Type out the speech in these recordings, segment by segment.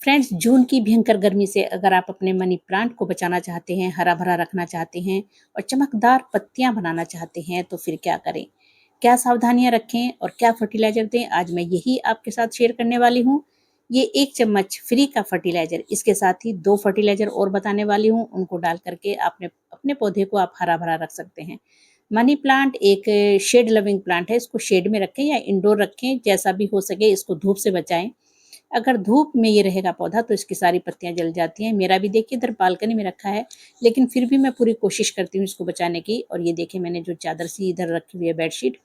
Friends, जून की भयंकर गर्मी से अगर आप अपने मनी प्लांट को बचाना चाहते हैं, हरा-भरा रखना चाहते हैं और चमकदार पत्तियाँ बनाना चाहते हैं, तो फिर क्या करें? क्या सावधानियाँ रखें और क्या फर्टिलाइज़र दें? आज मैं यही आपके साथ शेयर करने वाली हूँ। ये 1 चम्मच फ्री का फर्टिलाइज़र, इसके साथ ही 2 फर्टिलाइज़र और बताने वाली हूँ, उनको डाल कर के आपने अपने पौधे को आप हरा-भरा रख सकते हैं। मनी प्लांट एक शेड लविंग प्लांट है, इसको शेड में रखें या इंडोर रखें, जैसा भी हो सके इसको धूप से बचाएँ। अगर धूप में ये रहेगा पौधा तो इसकी सारी पत्तियाँ जल जाती हैं। मेरा भी देखिए इधर बालकनी में रखा है, लेकिन फिर भी मैं पूरी कोशिश करती हूँ इसको बचाने की। और ये देखिए मैंने जो चादर सी इधर रखी हुई है, बेडशीट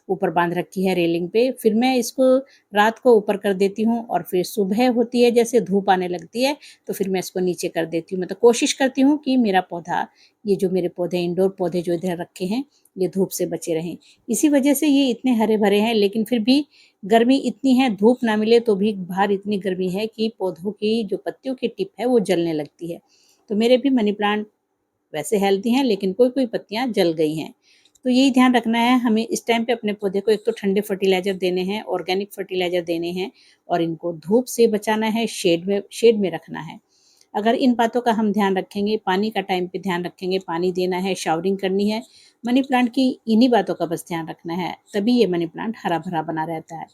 ऊपर बांध रखी है रेलिंग पे। फिर मैं इसको रात को ऊपर कर देती हूँ और फिर सुबह होती है जैसे धूप आने लगती है तो फिर मैं इसको नीचे कर देती हूँ। मतलब कोशिश करती हूँ कि मेरा पौधा, ये जो मेरे पौधे इंडोर पौधे जो इधर रखे हैं, ये धूप से बचे रहें। इसी वजह से ये इतने हरे भरे हैं, लेकिन फिर भी गर्मी इतनी है, धूप ना मिले तो भी बाहर इतनी गर्मी है कि पौधों की जो पत्तियों की टिप है वो जलने लगती है। तो मेरे भी मनी प्लांट वैसे हेल्दी हैं, लेकिन कोई-कोई पत्तियाँ जल गई हैं। तो यही ध्यान रखना है हमें इस टाइम पे अपने पौधे को। एक तो ठंडे फर्टिलाइज़र देने हैं, ऑर्गेनिक फर्टिलाइज़र देने हैं और इनको धूप से बचाना है, शेड में रखना है। अगर इन बातों का हम ध्यान रखेंगे, पानी का टाइम पे ध्यान रखेंगे, पानी देना है, शावरिंग करनी है, मनी प्लांट की इन्हीं बातों का बस ध्यान रखना है, तभी ये मनी प्लांट हरा-भरा बना रहता है।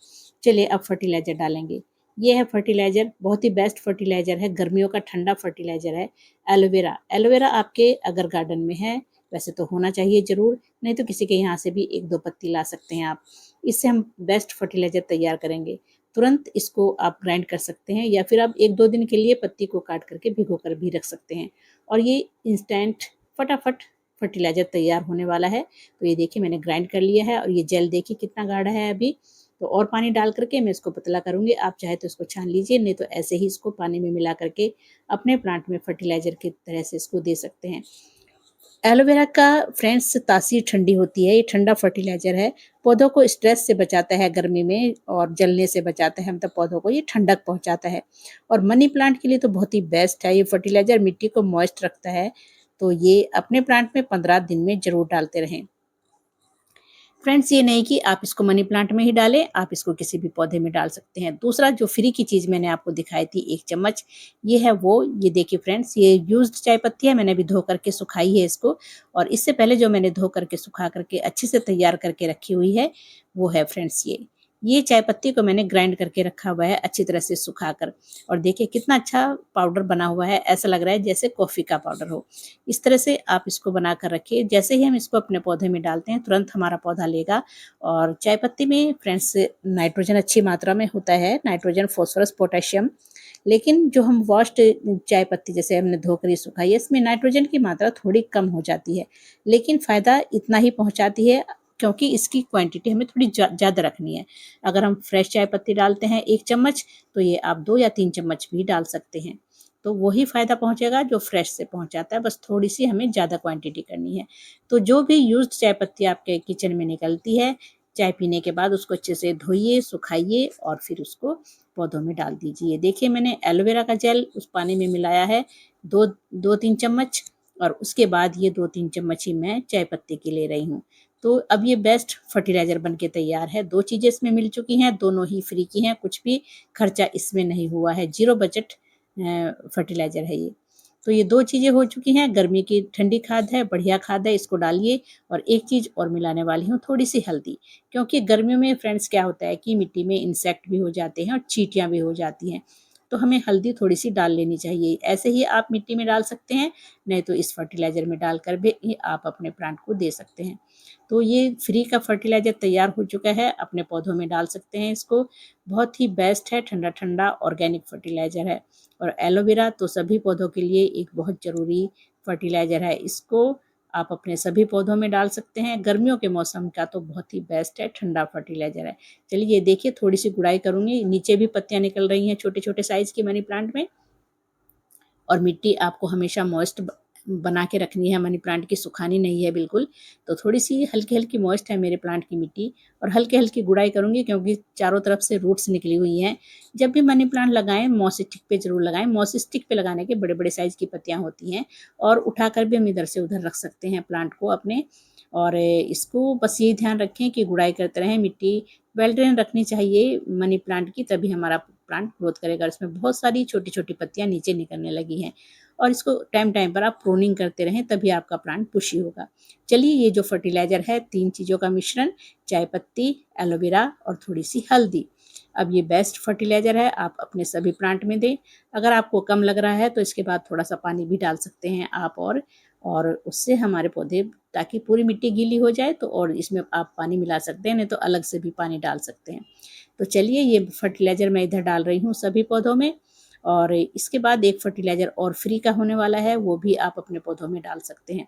चलिए अब फर्टिलाइज़र डालेंगे। ये है फर्टिलाइज़र, बहुत ही बेस्ट फर्टिलाइज़र है, गर्मियों का ठंडा फर्टिलाइज़र है, एलोवेरा। एलोवेरा आपके अगर गार्डन में है, वैसे तो होना चाहिए ज़रूर, नहीं तो किसी के यहाँ से भी 1-2 पत्ती ला सकते हैं आप। इससे हम बेस्ट फर्टिलाइज़र तैयार करेंगे। तुरंत इसको आप ग्राइंड कर सकते हैं या फिर आप 1-2 दिन के लिए पत्ती को काट करके भिगो कर भी रख सकते हैं और ये इंस्टेंट फटाफट फर्टिलाइज़र तैयार होने वाला है। तो ये देखिए मैंने ग्राइंड कर लिया है और ये जेल देखिए कितना गाढ़ा है अभी। तो और पानी डाल करके मैं इसको पतला करूँगी। आप चाहे तो इसको छान लीजिए, नहीं तो ऐसे ही इसको पानी में मिला करके अपने प्लांट में फर्टिलाइज़र की तरह से इसको दे सकते हैं। एलोवेरा का फ्रेंड्स तासीर ठंडी होती है, ये ठंडा फर्टिलाइज़र है, पौधों को स्ट्रेस से बचाता है गर्मी में और जलने से बचाता है, मतलब पौधों को ये ठंडक पहुँचाता है। और मनी प्लांट के लिए तो बहुत ही बेस्ट है, ये फर्टिलाइज़र मिट्टी को मॉइस्ट रखता है, तो ये अपने प्लांट में 15 दिन में ज़रूर डालते रहें। फ्रेंड्स, ये नहीं कि आप इसको मनी प्लांट में ही डालें, आप इसको किसी भी पौधे में डाल सकते हैं। दूसरा जो फ्री की चीज़ मैंने आपको दिखाई थी 1 चम्मच, ये है वो, ये देखिए फ्रेंड्स, ये यूज़्ड चाय पत्ती है, मैंने अभी धो करके सुखाई है इसको। और इससे पहले जो मैंने धो करके सुखा करके अच्छे से तैयार करके रखी हुई है, वो है फ्रेंड्स ये। ये चाय पत्ती को मैंने ग्राइंड करके रखा हुआ है अच्छी तरह से सुखाकर और देखिए कितना अच्छा पाउडर बना हुआ है, ऐसा लग रहा है जैसे कॉफ़ी का पाउडर हो। इस तरह से आप इसको बना कर रखिए, जैसे ही हम इसको अपने पौधे में डालते हैं तुरंत हमारा पौधा लेगा। और चाय पत्ती में फ्रेंड्स नाइट्रोजन अच्छी मात्रा में होता है, नाइट्रोजन, फास्फोरस, पोटेशियम। लेकिन जो हम वॉश्ड चाय पत्ती जैसे हमने धोकर ये सुखाई है, इसमें नाइट्रोजन की मात्रा थोड़ी कम हो जाती है, लेकिन फ़ायदा इतना ही पहुँचाती है क्योंकि इसकी क्वांटिटी हमें थोड़ी ज़्यादा रखनी है। अगर हम फ्रेश चाय पत्ती डालते हैं 1 चम्मच, तो ये आप 2 या 3 चम्मच भी डाल सकते हैं। तो वही फ़ायदा पहुँचेगा जो फ्रेश से पहुँचाता है, बस थोड़ी-सी हमें ज़्यादा क्वांटिटी करनी है। तो जो भी यूज़्ड चाय पत्ती आपके किचन में निकलती है, चाय पीने के बाद उसको अच्छे से धोइए, सुखाइए और फिर उसको पौधों में डाल दीजिए। देखिए मैंने एलोवेरा का जेल उस पानी में मिलाया है 2-3 चम्मच और उसके बाद ये 2-3 चम्मच ही मैं चाय पत्ती की ले रही हूँ। तो अब ये बेस्ट फर्टिलाइज़र बन के तैयार है। 2 चीज़ें इसमें मिल चुकी हैं, दोनों ही फ्री की हैं, कुछ भी खर्चा इसमें नहीं हुआ है, ज़ीरो बजट फर्टिलाइज़र है ये। तो ये 2 चीज़ें हो चुकी हैं, गर्मी की ठंडी खाद है, बढ़िया खाद है, इसको डालिए। और एक चीज़ और मिलाने वाली हूँ, थोड़ी-सी हल्दी, क्योंकि गर्मियों में फ्रेंड्स क्या होता है कि मिट्टी में इंसेक्ट भी हो जाते हैं और चींटियाँ भी हो जाती हैं, तो हमें हल्दी थोड़ी-सी डाल लेनी चाहिए। ऐसे ही आप मिट्टी में डाल सकते हैं, नहीं तो इस फर्टिलाइज़र में डालकर भी आप अपने प्लांट को दे सकते हैं। तो ये फ्री का फर्टिलाइज़र तैयार हो चुका है, अपने पौधों में डाल सकते हैं इसको। बहुत ही बेस्ट है, ठंडा-ठंडा ऑर्गेनिक फर्टिलाइज़र है। और एलोवेरा तो सभी पौधों के लिए एक बहुत ज़रूरी फर्टिलाइज़र है। इसको आप अपने सभी पौधों में डाल सकते हैं। गर्मियों के मौसम का तो बहुत ही बेस्ट है, ठंडा फर्टिलाइज़र है। चलिए ये देखिए थोड़ी-सी गुड़ाई करूँगी, नीचे भी पत्तियाँ निकल रही हैं छोटे-छोटे साइज़ की मनी प्लांट में। और मिट्टी आपको हमेशा मॉइस्ट बना के रखनी है, मनी प्लांट की सुखानी नहीं है बिल्कुल। तो थोड़ी-सी हल्की-हल्की मॉइस्ट है मेरे प्लांट की मिट्टी और हल्की-हल्की गुड़ाई करूँगी क्योंकि चारों तरफ से रूट्स निकली हुई हैं। जब भी मनी प्लांट लगाएँ मॉस स्टिक पे ज़रूर लगाएँ, मॉस स्टिक पे लगाने के बड़े-बड़े साइज़ की पत्तियाँ होती हैं और उठाकर भी हम इधर से उधर रख सकते हैं प्लांट को अपने। और इसको बस यही ध्यान रखें कि गुड़ाई करते रहें, मिट्टी वेल ड्रेन रखनी चाहिए मनी प्लांट की, तभी हमारा प्लांट ग्रोथ करेगा। इसमें बहुत सारी छोटी-छोटी पत्तियाँ नीचे निकलने लगी हैं और इसको टाइम टाइम पर आप प्रूनिंग करते रहें, तभी आपका प्लांट पुशी होगा। चलिए, ये जो फर्टिलाइज़र है 3 चीज़ों का मिश्रण, चाय पत्ती, एलोवेरा और थोड़ी-सी हल्दी। अब ये बेस्ट फर्टिलाइज़र है, आप अपने सभी प्लांट में दें। अगर आपको कम लग रहा है तो इसके बाद थोड़ा-सा पानी भी डाल सकते हैं आप और उससे हमारे पौधे, ताकि पूरी मिट्टी गीली हो जाए तो और इसमें आप पानी मिला सकते हैं, नहीं तो अलग से भी पानी डाल सकते हैं। तो चलिए, ये फर्टिलाइज़र मैं इधर डाल रही हूँ सभी पौधों में और इसके बाद एक फर्टिलाइज़र और फ्री का होने वाला है, वो भी आप अपने पौधों में डाल सकते हैं।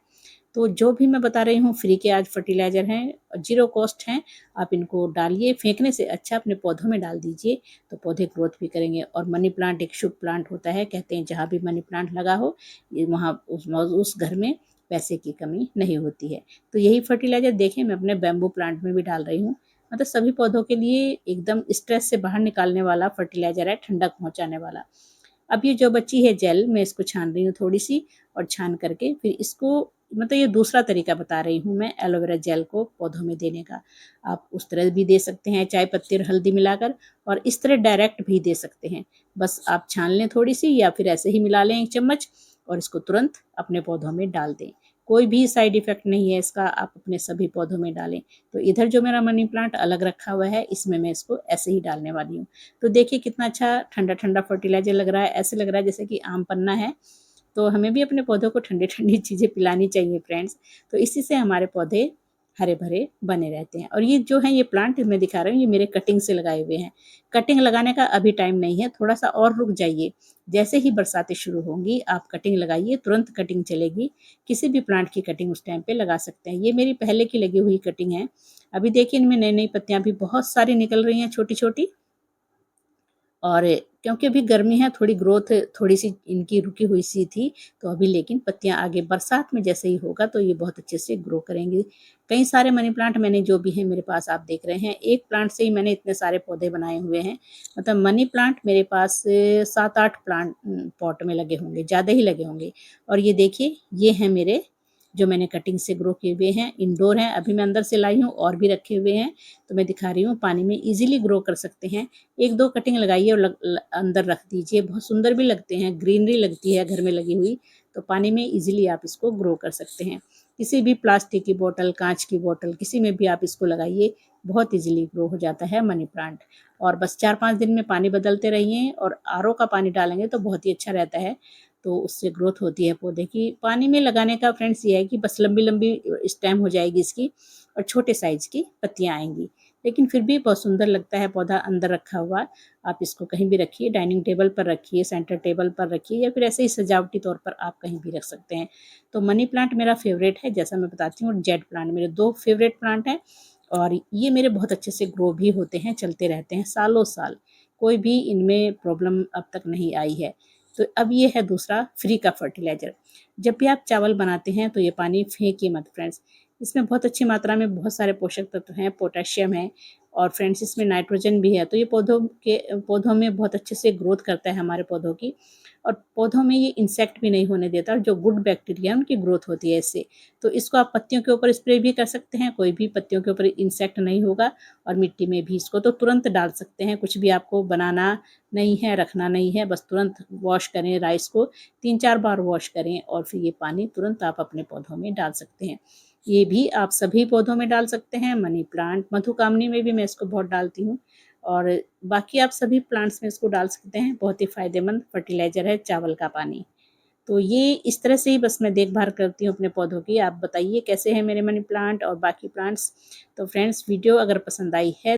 तो जो भी मैं बता रही हूँ फ्री के आज फर्टिलाइज़र हैं, ज़ीरो कॉस्ट हैं, आप इनको डालिए, फेंकने से अच्छा अपने पौधों में डाल दीजिए, तो पौधे ग्रोथ भी करेंगे। और मनी प्लांट एक शुभ प्लांट होता है, कहते हैं जहाँ भी मनी प्लांट लगा हो, ये वहाँ उस घर में पैसे की कमी नहीं होती है। तो यही फर्टिलाइज़र देखिए मैं अपने बैम्बू प्लांट में भी डाल रही हूँ। मतलब सभी पौधों के लिए एकदम स्ट्रेस से बाहर निकालने वाला फर्टिलाइज़र है, ठंडक पहुँचाने वाला। अब ये जो बची है जेल, मैं इसको छान रही हूँ थोड़ी-सी और छान करके फिर इसको, मतलब ये दूसरा तरीका बता रही हूँ मैं एलोवेरा जेल को पौधों में देने का। आप उस तरह भी दे सकते हैं, चाय पत्ती और हल्दी मिलाकर, और इस तरह डायरेक्ट भी दे सकते हैं। बस आप छान लें थोड़ी-सी या फिर ऐसे ही मिला लें 1 चम्मच और इसको तुरंत अपने पौधों में डाल दें। कोई भी साइड इफ़ेक्ट नहीं है इसका, आप अपने सभी पौधों में डालें। तो इधर जो मेरा मनी प्लांट अलग रखा हुआ है, इसमें मैं इसको ऐसे ही डालने वाली हूँ। तो देखिए कितना अच्छा ठंडा-ठंडा फर्टिलाइज़र लग रहा है, ऐसे लग रहा है जैसे कि आम पन्ना है। तो हमें भी अपने पौधों को ठंडी-ठंडी चीज़ें पिलानी चाहिए फ्रेंड्स। तो इसी से हमारे पौधे हरे-भरे बने रहते हैं। और ये जो है, ये प्लांट मैं दिखा रही हूँ, ये मेरे कटिंग से लगाए हुए हैं। कटिंग लगाने का अभी टाइम नहीं है, थोड़ा-सा और रुक जाइए। जैसे ही बरसातें शुरू होंगी, आप कटिंग लगाइए, तुरंत कटिंग चलेगी। किसी भी प्लांट की कटिंग उस टाइम पे लगा सकते हैं। ये मेरी पहले की लगी हुई कटिंग है। अभी देखिए इनमें नई-नई पत्तियाँ भी बहुत सारी निकल रही हैं छोटी-छोटी। और क्योंकि अभी गर्मी है, थोड़ी ग्रोथ थोड़ी-सी इनकी रुकी हुई सी थी, तो अभी लेकिन पत्तियाँ आगे बरसात में जैसे ही होगा तो ये बहुत अच्छे से ग्रो करेंगी। कई सारे मनी प्लांट मैंने जो भी हैं मेरे पास आप देख रहे हैं, एक प्लांट से ही मैंने इतने सारे पौधे बनाए हुए हैं। मतलब मनी प्लांट मेरे पास 7-8 प्लांट पॉट में लगे होंगे, ज़्यादा ही लगे होंगे। और ये देखिए, ये हैं मेरे जो मैंने कटिंग से ग्रो किए हुए हैं, इंडोर हैं, अभी मैं अंदर से लाई हूँ और भी रखे हुए हैं, तो मैं दिखा रही हूँ, पानी में ईज़िली ग्रो कर सकते हैं। 1-2 कटिंग लगाइए और अंदर रख दीजिए, बहुत सुंदर भी लगते हैं, ग्रीनरी लगती है घर में लगी हुई, तो पानी में ईज़िली आप इसको ग्रो कर सकते हैं। किसी भी प्लास्टिक की बोतल, काँच की बोतल, किसी में भी आप इसको लगाइए, बहुत ईज़िली ग्रो हो जाता है मनी प्लांट। और बस 4-5 दिन में पानी बदलते रहिए और आरओ का पानी डालेंगे तो बहुत ही अच्छा रहता है, तो उससे ग्रोथ होती है पौधे की। पानी में लगाने का फ्रेंड्स ये है कि बस लंबी-लंबी स्टेम हो जाएगी इसकी और छोटे साइज़ की पत्तियाँ आएँगी। लेकिन फिर भी बहुत सुंदर लगता है पौधा अंदर रखा हुआ। आप इसको कहीं भी रखिए, डाइनिंग टेबल पर रखिए, सेंटर टेबल पर रखिए या फिर ऐसे ही सजावटी तौर पर आप कहीं भी रख सकते हैं। तो मनी प्लांट मेरा फ़ेवरेट है, जैसा मैं बताती हूँ, और जेड प्लांट मेरे 2 फ़ेवरेट प्लांट हैं और ये मेरे बहुत अच्छे से ग्रो भी होते हैं, चलते रहते हैं सालों-साल। कोई भी इनमें प्रॉब्लम अब तक नहीं आई है। तो अब ये है दूसरा फ्री का फर्टिलाइज़र। जब भी आप चावल बनाते हैं तो ये पानी फेंकिए मत फ्रेंड्स। इसमें बहुत अच्छी मात्रा में बहुत सारे पोषक तत्व हैं, पोटेशियम है और फ्रेंड्स इसमें नाइट्रोजन भी है। तो ये पौधों में बहुत अच्छे से ग्रोथ करता है हमारे पौधों की, और पौधों में ये इंसेक्ट भी नहीं होने देता, और जो गुड बैक्टीरिया है उनकी ग्रोथ होती है इससे। तो इसको आप पत्तियों के ऊपर स्प्रे भी कर सकते हैं, कोई भी पत्तियों के ऊपर इंसेक्ट नहीं होगा, और मिट्टी में भी इसको तो तुरंत डाल सकते हैं। कुछ भी आपको बनाना नहीं है, रखना नहीं है, बस तुरंत वॉश करें राइस को, 3-4 बार वॉश करें और फिर ये पानी तुरंत आप अपने पौधों में डाल सकते हैं। ये भी आप सभी पौधों में डाल सकते हैं, मनी प्लांट, मधुकामनी में भी मैं इसको बहुत डालती हूँ और बाकी आप सभी प्लांट्स में इसको डाल सकते हैं। बहुत ही फ़ायदेमंद फर्टिलाइज़र है चावल का पानी। तो ये इस तरह से ही बस मैं देखभाल करती हूँ अपने पौधों की। आप बताइए कैसे हैं मेरे मनी प्लांट और बाकी प्लांट्स? तो फ्रेंड्स, वीडियो अगर पसंद आई है